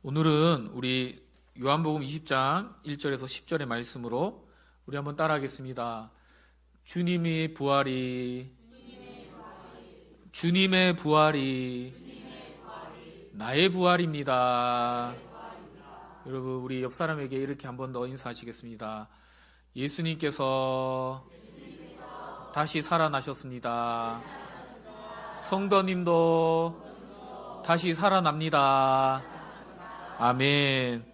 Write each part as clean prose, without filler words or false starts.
오늘은 우리 요한복음 20장 1절에서 10절의 말씀으로 우리 한번 따라하겠습니다. 주님의 부활이 나의 부활입니다. 여러분, 우리 옆 사람에게 이렇게 한 번 더 인사하시겠습니다. 예수님께서 다시 살아나셨습니다. 성도님도 다시 살아납니다. 아멘.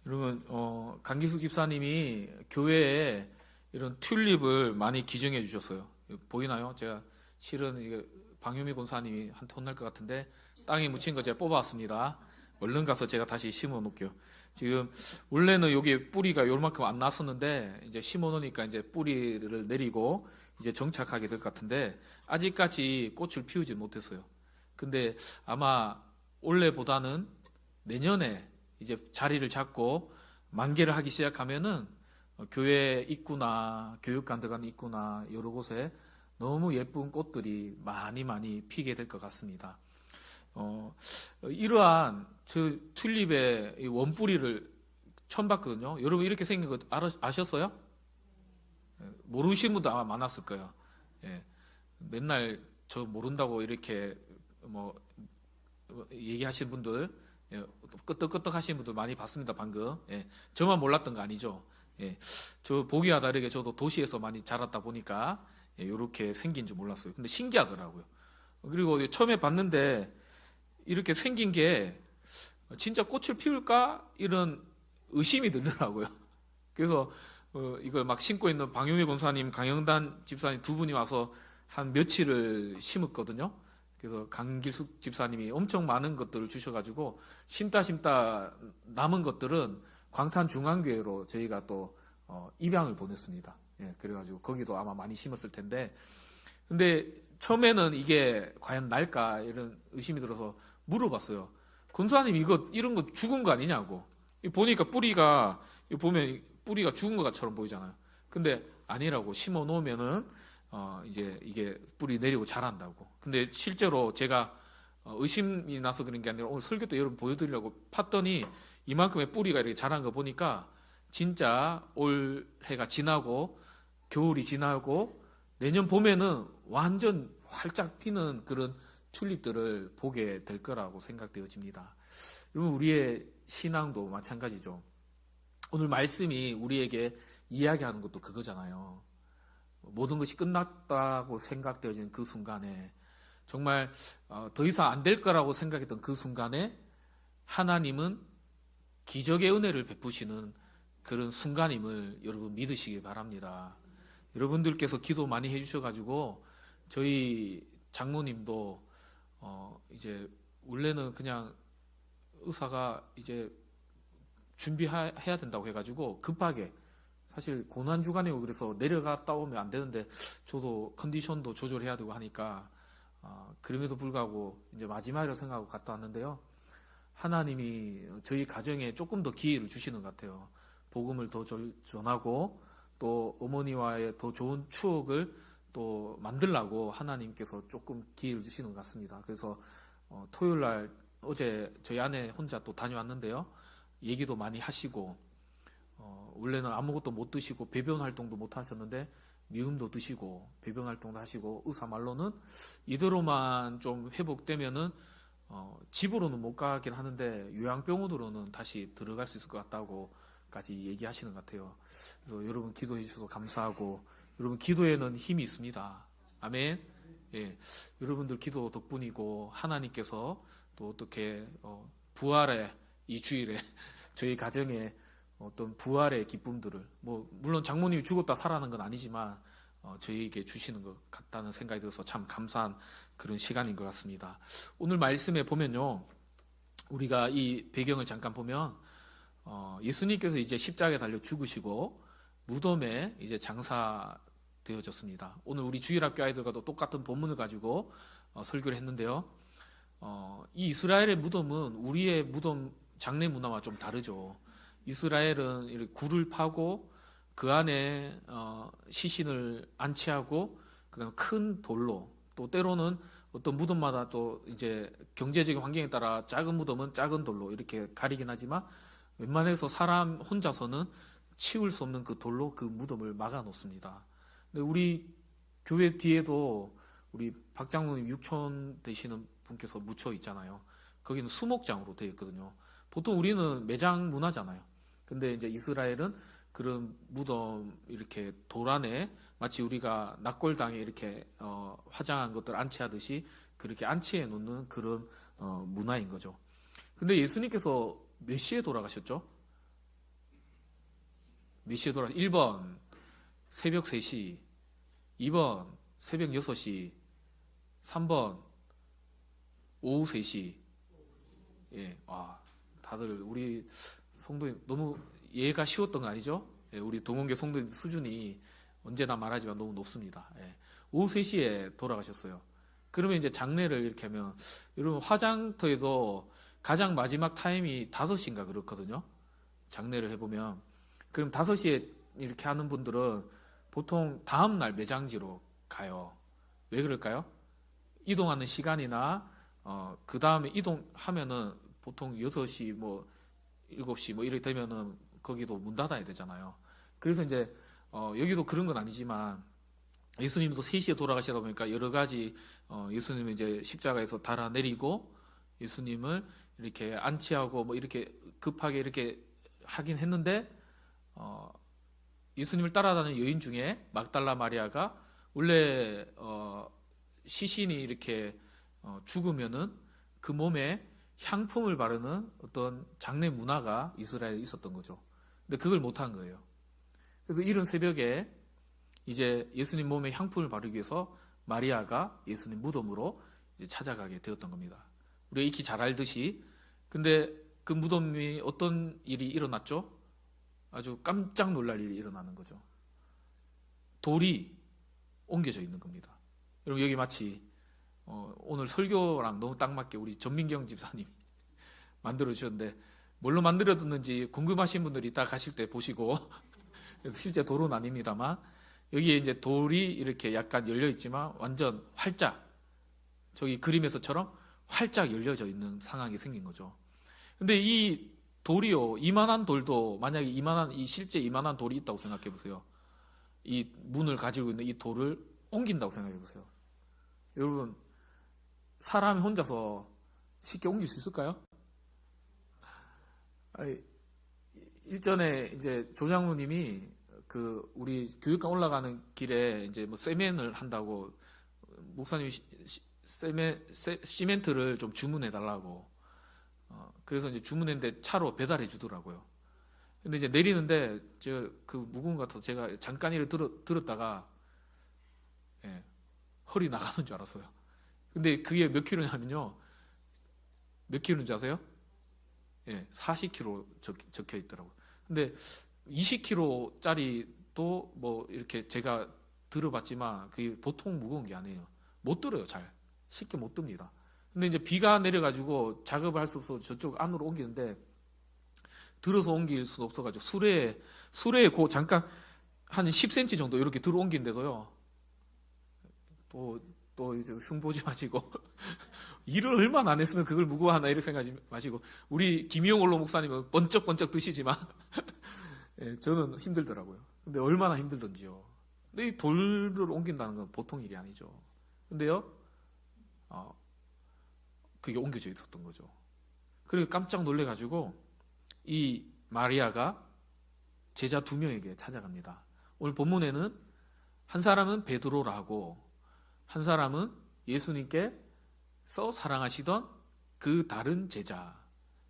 여러분, 강기수 집사님이 교회에 이런 튤립을 많이 기증해 주셨어요. 보이나요? 제가 실은 이게 방유미 권사님이 한테 혼날 것 같은데 땅에 묻힌 거 제가 뽑아왔습니다. 얼른 가서 제가 다시 심어 놓을게요. 지금 원래는 여기 뿌리가 요만큼 안 났었는데 이제 심어 놓으니까 이제 뿌리를 내리고 이제 정착하게 될 것 같은데 아직까지 꽃을 피우지 못했어요. 근데 아마 올해보다는 내년에 이제 자리를 잡고 만개를 하기 시작하면은 교회 입구나 교육관 들어가는 입구나 여러 곳에 너무 예쁜 꽃들이 많이 피게 될 것 같습니다. 이러한 저 튤립의 원뿌리를 처음 봤거든요. 여러분 이렇게 생긴 거 아셨어요? 모르시는 분도 아마 많았을 거예요. 예. 맨날 저 모른다고 이렇게 뭐 얘기하시는 분들, 예, 끄떡끄떡 하시는 분들 많이 봤습니다. 방금. 예. 저만 몰랐던 거 아니죠. 예. 저 보기와 다르게 저도 도시에서 많이 자랐다 보니까 이렇게 생긴 줄 몰랐어요. 근데 신기하더라고요. 그리고 처음에 봤는데 이렇게 생긴 게 진짜 꽃을 피울까? 이런 의심이 들더라고요. 그래서 이걸 막 심고 있는 방용희 권사님, 강영단 집사님 두 분이 와서 한 며칠을 심었거든요. 그래서 강길숙 집사님이 엄청 많은 것들을 주셔가지고 심다 남은 것들은 광탄중앙교회로 저희가 또 입양을 보냈습니다. 예, 그래가지고 거기도 아마 많이 심었을 텐데, 근데 처음에는 이게 과연 날까 이런 의심이 들어서 물어봤어요. 권사님 이런 거 죽은 거 아니냐고. 보니까 뿌리가 보면 뿌리가 죽은 것처럼 보이잖아요. 근데 아니라고, 심어 놓으면은 이제 이게 뿌리 내리고 자란다고. 근데 실제로 제가 의심이 나서 그런 게 아니라 오늘 설교 때 여러분 보여드리려고 팠더니 이만큼의 뿌리가 이렇게 자란 거 보니까 진짜 올해가 지나고 겨울이 지나고 내년 봄에는 완전 활짝 피는 그런 튤립들을 보게 될 거라고 생각되어집니다. 여러분, 우리의 신앙도 마찬가지죠. 오늘 말씀이 우리에게 이야기하는 것도 그거잖아요. 모든 것이 끝났다고 생각되어지는 그 순간에, 정말 더 이상 안 될 거라고 생각했던 그 순간에 하나님은 기적의 은혜를 베푸시는 그런 순간임을 여러분 믿으시기 바랍니다. 여러분들께서 기도 많이 해주셔가지고 저희 장모님도 이제 원래는 그냥 의사가 이제 준비해야 된다고 해가지고 급하게, 사실 고난주간이고 그래서 내려갔다 오면 안 되는데 저도 컨디션도 조절해야 되고 하니까 그럼에도 불구하고 이제 마지막이라고 생각하고 갔다 왔는데요. 하나님이 저희 가정에 조금 더 기회를 주시는 것 같아요. 복음을 더 전하고 또 어머니와의 더 좋은 추억을 또 만들라고 하나님께서 조금 기회를 주시는 것 같습니다. 그래서 토요일날 어제 저희 아내 혼자 또 다녀왔는데요. 얘기도 많이 하시고, 원래는 아무것도 못 드시고 배변 활동도 못 하셨는데 미음도 드시고 배변 활동도 하시고, 의사 말로는 이대로만 좀 회복되면은 집으로는 못 가긴 하는데 요양병원으로는 다시 들어갈 수 있을 것 같다고까지 얘기하시는 것 같아요. 그래서 여러분 기도해 주셔서 감사하고, 여러분 기도에는 힘이 있습니다. 아멘. 예, 여러분들 기도 덕분이고 하나님께서 또 어떻게 부활의 이 주일에 저희 가정에 어떤 부활의 기쁨들을, 물론 장모님이 죽었다 살아난 건 아니지만 저희에게 주시는 것 같다는 생각이 들어서 참 감사한 그런 시간인 것 같습니다. 오늘 말씀에 보면요, 우리가 이 배경을 잠깐 보면 예수님께서 이제 십자가에 달려 죽으시고 무덤에 이제 장사되어졌습니다. 오늘 우리 주일학교 아이들과도 똑같은 본문을 가지고 설교를 했는데요. 이 이스라엘의 무덤은 우리의 무덤 장례 문화와 좀 다르죠. 이스라엘은 이렇게 굴을 파고 그 안에 시신을 안치하고 그다음 큰 돌로, 또 때로는 어떤 무덤마다 또 이제 경제적인 환경에 따라 작은 무덤은 작은 돌로 이렇게 가리긴 하지만 웬만해서 사람 혼자서는 치울 수 없는 그 돌로 그 무덤을 막아 놓습니다. 근데 우리 교회 뒤에도 우리 박장로님 육촌 되시는 분께서 묻혀 있잖아요. 거기는 수목장으로 되어 있거든요. 보통 우리는 매장 문화잖아요. 근데 이제 이스라엘은 그런 무덤 이렇게 돌 안에 마치 우리가 낙골당에 이렇게 화장한 것들 안치하듯이 그렇게 안치해 놓는 그런 문화인 거죠. 근데 예수님께서 몇 시에 돌아가셨죠? 몇 시에 1번 새벽 3시, 2번 새벽 6시, 3번 오후 3시. 예, 다들 우리 성도님 너무 이해가 쉬웠던 거 아니죠? 예, 우리 동원계 성도님 수준이 언제나 말하지만 너무 높습니다. 예, 오후 3시에 돌아가셨어요. 그러면 이제 장례를 이렇게 하면, 여러분 화장터에도 가장 마지막 타임이 5시인가 그렇거든요. 장례를 해보면. 그럼 5시에 이렇게 하는 분들은 보통 다음날 매장지로 가요. 왜 그럴까요? 이동하는 시간이나 그 다음에 이동하면은 보통 6시 뭐 7시 뭐 이렇게 되면은 거기도 문 닫아야 되잖아요. 그래서 이제 여기도 그런 건 아니지만 예수님도 3시에 돌아가시다 보니까 여러 가지 예수님을 이제 십자가에서 달아내리고 예수님을 이렇게 안치하고 뭐 이렇게 급하게 이렇게 하긴 했는데 예수님을 따라다니는 여인 중에 막달라 마리아가 원래 시신이 이렇게 죽으면은 그 몸에 향품을 바르는 어떤 장례 문화가 이스라엘에 있었던 거죠. 근데 그걸 못한 거예요. 그래서 이른 새벽에 이제 예수님 몸에 향품을 바르기 위해서 마리아가 예수님 무덤으로 이제 찾아가게 되었던 겁니다. 우리가 익히 잘 알듯이. 근데 그 무덤이 어떤 일이 일어났죠? 아주 깜짝 놀랄 일이 일어나는 거죠. 돌이 옮겨져 있는 겁니다. 여러분 여기 마치 오늘 설교랑 너무 딱 맞게 우리 전민경 집사님이 만들어 주셨는데 뭘로 만들어졌는지 궁금하신 분들이 이따 가실 때 보시고 실제 돌은 아닙니다만 여기에 이제 돌이 이렇게 약간 열려 있지만 완전 활짝 저기 그림에서처럼 활짝 열려져 있는 상황이 생긴 거죠. 근데 이 돌이요, 이만한 돌도 만약에 실제 이만한 돌이 있다고 생각해 보세요. 이 문을 가지고 있는 이 돌을 옮긴다고 생각해 보세요. 여러분 사람이 혼자서 쉽게 옮길 수 있을까요? 일전에 이제 조장로님이 그 우리 교육관 올라가는 길에 이제 뭐 세멘을 한다고 목사님이 시멘트를 좀 주문해 달라고 그래서 이제 주문했는데 차로 배달해 주더라고요. 근데 이제 내리는데 제가 그 무거운 것 같아서 제가 잠깐 이를 들었다가 예, 허리 나가는 줄 알았어요. 근데 그게 몇 킬로냐면요. 몇 킬로인지 아세요? 예, 40킬로 적혀 있더라고요. 근데 20킬로짜리도 뭐 이렇게 제가 들어봤지만 그게 보통 무거운 게 아니에요. 못 들어요, 잘. 쉽게 못 듭니다. 근데 이제 비가 내려가지고 작업을 할 수 없어서 저쪽 안으로 옮기는데 들어서 옮길 수는 없어가지고 수레에 그 잠깐 한 10cm 정도 이렇게 들어 옮긴데도요. 또 이제 흉보지 마시고 일을 얼마나 안 했으면 그걸 무거워하나 이렇게 생각하지 마시고 우리 김희용 원로 목사님은 번쩍번쩍 드시지만 예, 저는 힘들더라고요. 근데 얼마나 힘들던지요. 근데 이 돌을 옮긴다는 건 보통 일이 아니죠. 근데요, 그게 옮겨져 있었던 거죠. 그리고 깜짝 놀래가지고 이 마리아가 제자 2명에게 찾아갑니다. 오늘 본문에는 한 사람은 베드로라고 한 사람은 예수님께서 사랑하시던 그 다른 제자.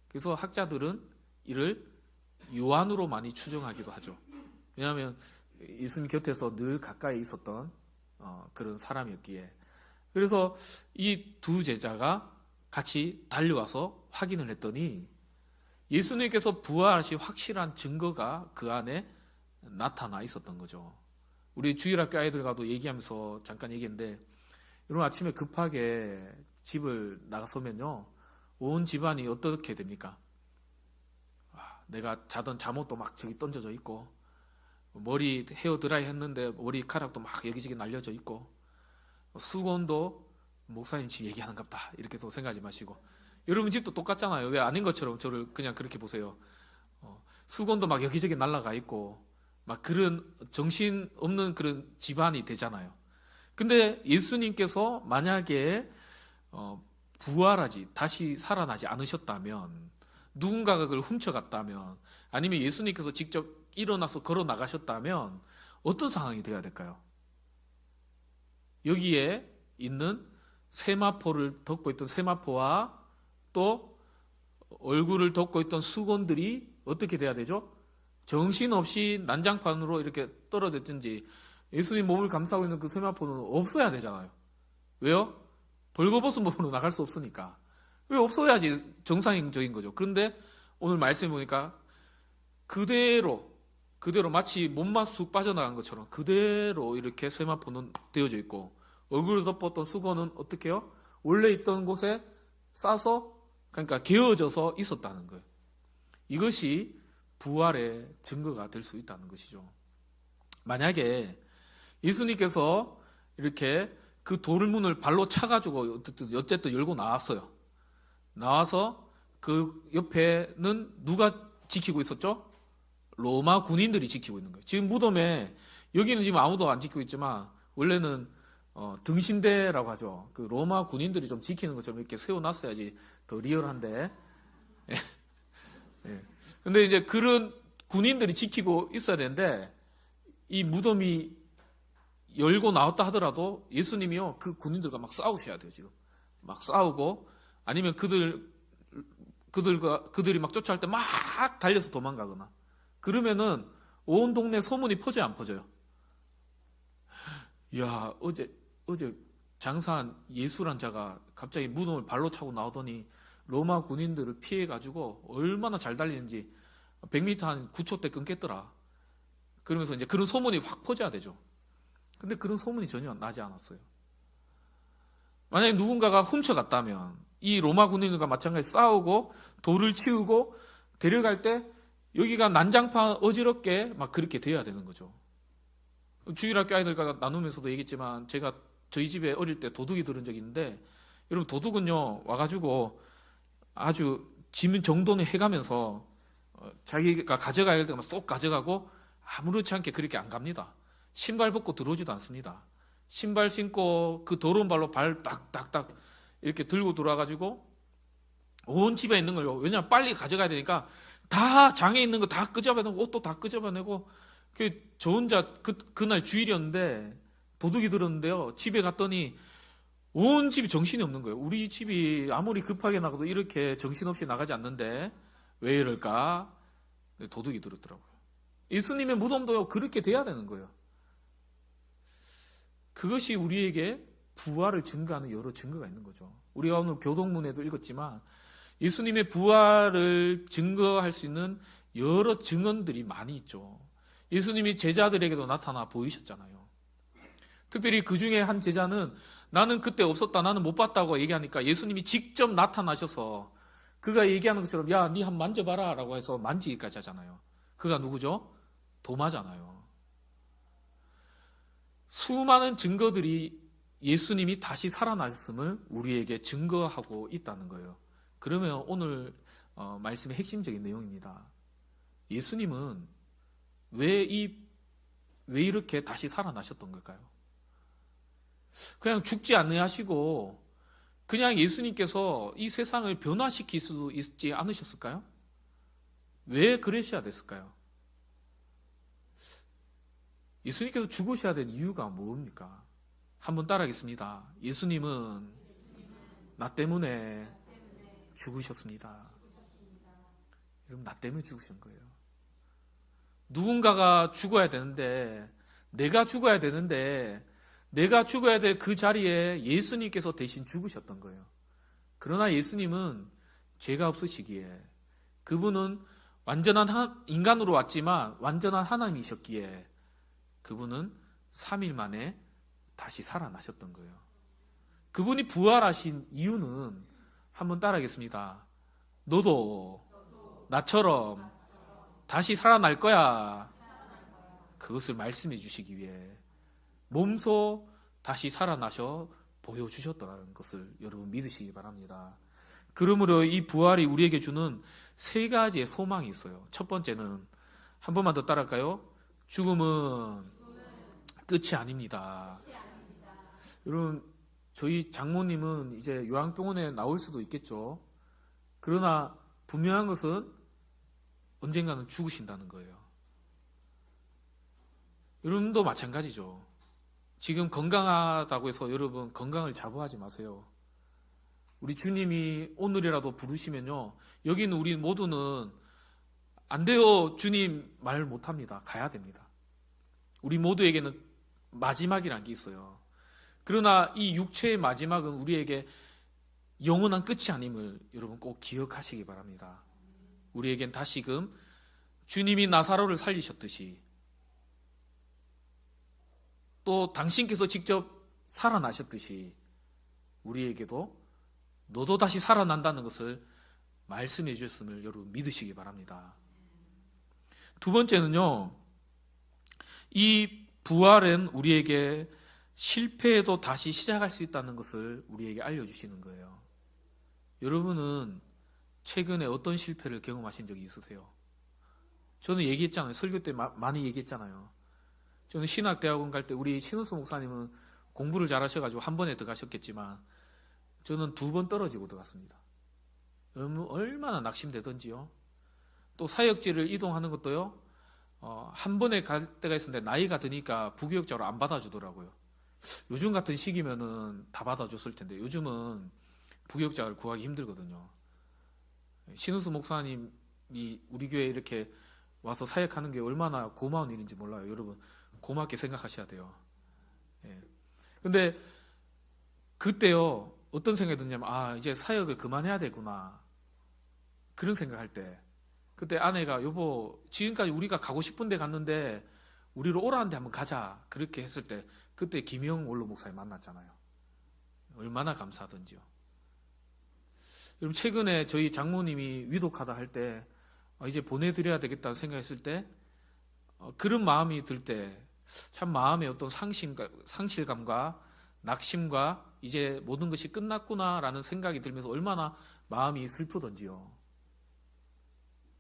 그래서 학자들은 이를 요한으로 많이 추정하기도 하죠. 왜냐하면 예수님 곁에서 늘 가까이 있었던 그런 사람이었기에. 그래서 이 두 제자가 같이 달려와서 확인을 했더니 예수님께서 부활하신 확실한 증거가 그 안에 나타나 있었던 거죠. 우리 주일학교 아이들과도 얘기하면서 잠깐 얘기했는데 여러분 아침에 급하게 집을 나가서면요 온 집안이 어떻게 됩니까? 내가 자던 잠옷도 막 저기 던져져 있고 머리 헤어 드라이 했는데 머리카락도 막 여기저기 날려져 있고 수건도 목사님 집 얘기하는갑다 이렇게 또 생각하지 마시고, 여러분 집도 똑같잖아요. 왜 아닌 것처럼 저를 그냥 그렇게 보세요. 수건도 막 여기저기 날아가 있고 막 그런 정신 없는 그런 집안이 되잖아요. 근데 예수님께서 만약에 부활하지 다시 살아나지 않으셨다면, 누군가가 그걸 훔쳐갔다면, 아니면 예수님께서 직접 일어나서 걸어 나가셨다면 어떤 상황이 되어야 될까요? 여기에 있는 세마포를 덮고 있던 세마포와 또 얼굴을 덮고 있던 수건들이 어떻게 돼야 되죠? 정신없이 난장판으로 이렇게 떨어졌든지, 예수님 몸을 감싸고 있는 그 세마포는 없어야 되잖아요. 왜요? 벌거벗은 몸으로 나갈 수 없으니까. 왜 없어야지 정상적인 거죠. 그런데 오늘 말씀해 보니까 그대로 마치 몸만 쑥 빠져나간 것처럼 그대로 이렇게 세마포는 되어져 있고, 얼굴을 덮었던 수건은 어떻게 해요? 원래 있던 곳에 싸서, 그러니까 개어져서 있었다는 거예요. 이것이 부활의 증거가 될 수 있다는 것이죠. 만약에 예수님께서 이렇게 그 돌문을 발로 차가지고 어쨌든 열고 나왔어요. 나와서 그 옆에는 누가 지키고 있었죠? 로마 군인들이 지키고 있는 거예요. 지금 무덤에, 여기는 지금 아무도 안 지키고 있지만 원래는 등신대라고 하죠. 그 로마 군인들이 좀 지키는 것처럼 이렇게 세워놨어야지 더 리얼한데. 예. 근데 이제 그런 군인들이 지키고 있어야 되는데, 이 무덤이 열고 나왔다 하더라도 예수님이요, 그 군인들과 막 싸우셔야 돼요, 지금. 막 싸우고, 아니면 그들이 막 쫓아올 때 막 달려서 도망가거나. 그러면은 온 동네 소문이 퍼져요, 안 퍼져요? 야, 어제 장사한 예수란 자가 갑자기 무덤을 발로 차고 나오더니 로마 군인들을 피해가지고 얼마나 잘 달리는지 100m 한 9초 때 끊겠더라. 그러면서 이제 그런 소문이 확 퍼져야 되죠. 근데 그런 소문이 전혀 나지 않았어요. 만약에 누군가가 훔쳐갔다면 이 로마 군인들과 마찬가지 싸우고 돌을 치우고 데려갈 때 여기가 난장판 어지럽게 막 그렇게 돼야 되는 거죠. 주일학교 아이들과 나누면서도 얘기했지만, 제가 저희 집에 어릴 때 도둑이 들은 적이 있는데, 여러분 도둑은요 와가지고 아주 지문 정돈을 해가면서 자기가 가져가야 할 때만 쏙 가져가고 아무렇지 않게 그렇게 안 갑니다. 신발 벗고 들어오지도 않습니다. 신발 신고 그 더러운 발로 발 딱딱딱 이렇게 들고 들어와가지고 온 집에 있는 걸요. 왜냐면 빨리 가져가야 되니까 다 장에 있는 거 다 끄집어내고 옷도 다 끄집어내고. 저 혼자 그날 주일이었는데 도둑이 들었는데요. 집에 갔더니 온 집이 정신이 없는 거예요. 우리 집이 아무리 급하게 나가도 이렇게 정신없이 나가지 않는데 왜 이럴까? 도둑이 들었더라고요. 예수님의 무덤도요, 그렇게 돼야 되는 거예요. 그것이 우리에게 부활을 증거하는 여러 증거가 있는 거죠. 우리가 오늘 교동문에도 읽었지만 예수님의 부활을 증거할 수 있는 여러 증언들이 많이 있죠. 예수님이 제자들에게도 나타나 보이셨잖아요. 특별히 그 중에 한 제자는 나는 그때 없었다, 나는 못 봤다고 얘기하니까 예수님이 직접 나타나셔서 그가 얘기하는 것처럼 야, 니 한번 만져봐라 라고 해서 만지기까지 하잖아요. 그가 누구죠? 도마잖아요. 수많은 증거들이 예수님이 다시 살아나셨음을 우리에게 증거하고 있다는 거예요. 그러면 오늘 말씀의 핵심적인 내용입니다. 예수님은 왜 이렇게 다시 살아나셨던 걸까요? 그냥 죽지 않으시고 그냥 예수님께서 이 세상을 변화시킬 수도 있지 않으셨을까요? 왜 그러셔야 됐을까요? 예수님께서 죽으셔야 될 이유가 뭡니까? 한번 따라하겠습니다. 예수님은 나 때문에 죽으셨습니다. 여러분, 나 때문에 죽으신 거예요. 누군가가 죽어야 되는데, 내가 죽어야 되는데, 내가 죽어야 될 그 자리에 예수님께서 대신 죽으셨던 거예요. 그러나 예수님은 죄가 없으시기에, 그분은 완전한 인간으로 왔지만 완전한 하나님이셨기에 그분은 3일 만에 다시 살아나셨던 거예요. 그분이 부활하신 이유는 한번 따라하겠습니다. 너도 나처럼 다시 살아날 거야. 그것을 말씀해 주시기 위해 몸소 다시 살아나셔 보여주셨다는 것을 여러분 믿으시기 바랍니다. 그러므로 이 부활이 우리에게 주는 세 가지의 소망이 있어요. 첫 번째는, 한 번만 더 따라할까요? 죽음은 끝이 아닙니다. 여러분, 저희 장모님은 이제 요양병원에 나올 수도 있겠죠. 그러나 분명한 것은 언젠가는 죽으신다는 거예요. 여러분도 마찬가지죠. 지금 건강하다고 해서 여러분 건강을 자부하지 마세요. 우리 주님이 오늘이라도 부르시면요, 여기 있는 우리 모두는 안 돼요 주님 말 못합니다. 가야 됩니다. 우리 모두에게는 마지막이라는 게 있어요. 그러나 이 육체의 마지막은 우리에게 영원한 끝이 아님을 여러분 꼭 기억하시기 바랍니다. 우리에겐 다시금 주님이 나사로를 살리셨듯이, 또 당신께서 직접 살아나셨듯이 우리에게도 너도 다시 살아난다는 것을 말씀해 주셨음을 여러분 믿으시기 바랍니다. 두 번째는요, 이 부활은 우리에게 실패해도 다시 시작할 수 있다는 것을 우리에게 알려주시는 거예요. 여러분은 최근에 어떤 실패를 경험하신 적이 있으세요? 저는 얘기했잖아요. 설교 때 많이 얘기했잖아요. 저는 신학대학원 갈 때 우리 신은수 목사님은 공부를 잘하셔가지고 한 번에 들어가셨겠지만 저는 2번 떨어지고 들어갔습니다. 여러분 얼마나 낙심되던지요. 또 사역지를 이동하는 것도요, 한 번에 갈 때가 있었는데 나이가 드니까 부교육자로 안 받아주더라고요. 요즘 같은 시기면은 다 받아줬을 텐데 요즘은 부교육자를 구하기 힘들거든요. 신은수 목사님이 우리 교회에 이렇게 와서 사역하는 게 얼마나 고마운 일인지 몰라요. 여러분 고맙게 생각하셔야 돼요. 근데 그때요, 어떤 생각이 드냐면, 이제 사역을 그만해야 되구나, 그런 생각할 때, 그때 아내가 여보 지금까지 우리가 가고 싶은 데 갔는데 우리로 오라는데 한번 가자, 그렇게 했을 때 그때 김영 원로 목사님 만났잖아요. 얼마나 감사하던지요. 여러분 최근에 저희 장모님이 위독하다 할 때 이제 보내드려야 되겠다는 생각했을 때, 그런 마음이 들 때 참 마음의 어떤 상실감과 낙심과 이제 모든 것이 끝났구나라는 생각이 들면서 얼마나 마음이 슬프던지요.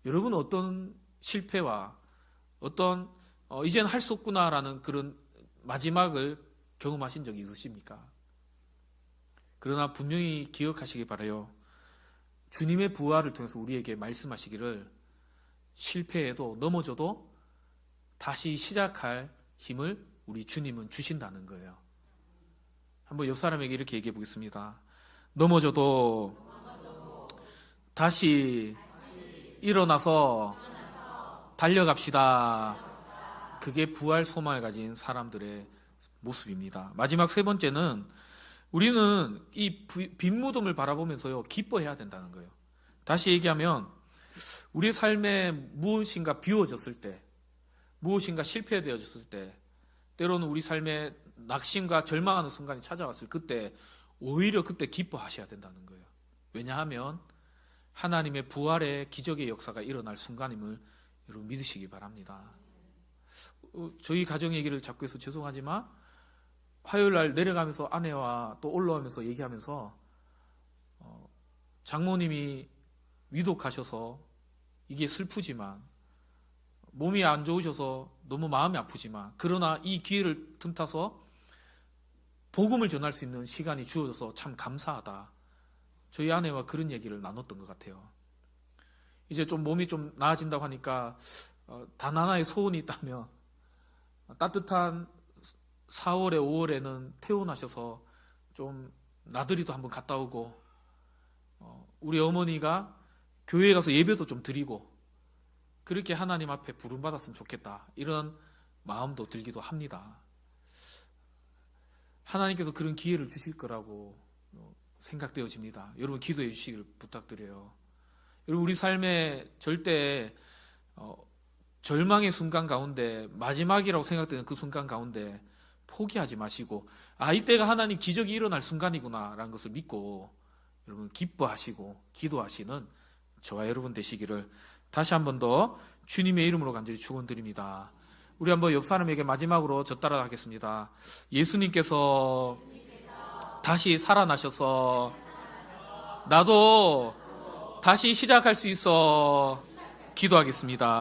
여러분은 어떤 실패와 어떤 이제는 할 수 없구나라는 그런 마지막을 경험하신 적이 있으십니까? 그러나 분명히 기억하시기 바라요. 주님의 부활을 통해서 우리에게 말씀하시기를 실패해도 넘어져도 다시 시작할 힘을 우리 주님은 주신다는 거예요. 한번 옆 사람에게 이렇게 얘기해 보겠습니다. 넘어져도 다시 일어나서 달려갑시다. 그게 부활 소망을 가진 사람들의 모습입니다. 마지막 세 번째는, 우리는 이 빈 무덤을 바라보면서요 기뻐해야 된다는 거예요. 다시 얘기하면 우리 삶에 무엇인가 비워졌을 때, 무엇인가 실패되어졌을 때, 때로는 우리 삶에 낙심과 절망하는 순간이 찾아왔을 그때 오히려 그때 기뻐하셔야 된다는 거예요. 왜냐하면 하나님의 부활의 기적의 역사가 일어날 순간임을 여러분 믿으시기 바랍니다. 저희 가정 얘기를 자꾸 해서 죄송하지만 화요일날 내려가면서 아내와 또 올라오면서 얘기하면서 장모님이 위독하셔서 이게 슬프지만, 몸이 안 좋으셔서 너무 마음이 아프지만, 그러나 이 기회를 틈타서 복음을 전할 수 있는 시간이 주어져서 참 감사하다, 저희 아내와 그런 얘기를 나눴던 것 같아요. 이제 좀 몸이 좀 나아진다고 하니까 단 하나의 소원이 있다면, 따뜻한 4월에 5월에는 퇴원하셔서 좀 나들이도 한번 갔다 오고, 우리 어머니가 교회에 가서 예배도 좀 드리고 그렇게 하나님 앞에 부름받았으면 좋겠다, 이런 마음도 들기도 합니다. 하나님께서 그런 기회를 주실 거라고 생각되어집니다. 여러분 기도해 주시기를 부탁드려요. 여러분 우리 삶에 절대 절망의 순간 가운데, 마지막이라고 생각되는 그 순간 가운데 포기하지 마시고, 이때가 하나님 기적이 일어날 순간이구나 라는 것을 믿고 여러분 기뻐하시고 기도하시는 저와 여러분 되시기를 다시 한 번 더 주님의 이름으로 간절히 축원드립니다. 우리 한번 옆 사람에게 마지막으로 저 따라 하겠습니다. 예수님께서 다시 살아나셔서 나도 다시 시작할 수 있어 기도하겠습니다.